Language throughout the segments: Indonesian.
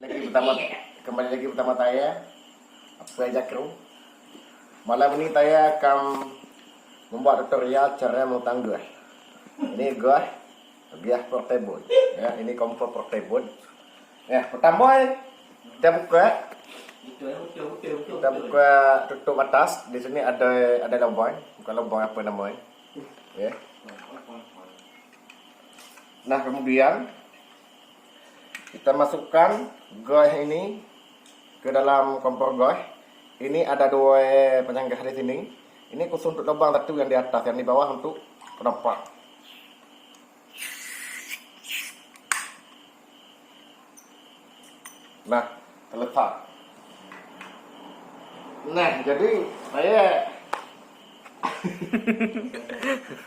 Kembali lagi bersama saya Abdul Jakru. Malam ini saya akan membuat tutorial cara mengutang gas. Ini gas portable. Ya, ini kompor portable. Ya, pertama kita buka tutup atas. Di sini ada lubang, bukan lubang apa namanya. Ya. Nah, kemudian kita masukkan gas ini ke dalam kompor gas. Ini ada dua penyanggah di sini. Ini khusus untuk lubang satu yang di atas, yang di bawah untuk penapak. Nah, terletak. Nah, jadi saya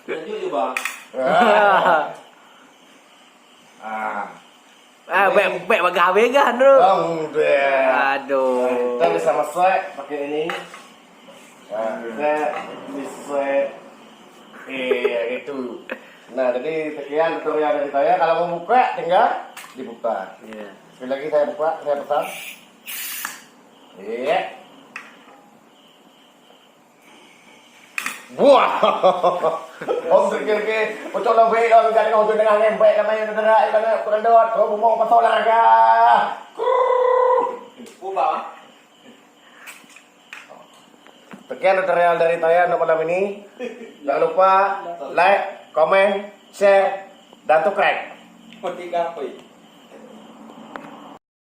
Jadi coba. Baik bagawe kan, Bro. Aduh. Kita bisa masak pakai ini. Nah, kita bisa itu. Nah, jadi sekian tutorial dari saya. Kalau mau buka, tinggal dibuka. Iya. Sekali lagi saya buka, saya pesan. Iya. Wah, om pikir ke, pocok lebih dong, kan kau dengan nembek kami yang terderak, kan kurang dot, kau mau pasal naga. Ubah. Sekian tutorial dari saya untuk malam ini. Jangan lupa like, comment, share, dan subscribe. Mati kapai.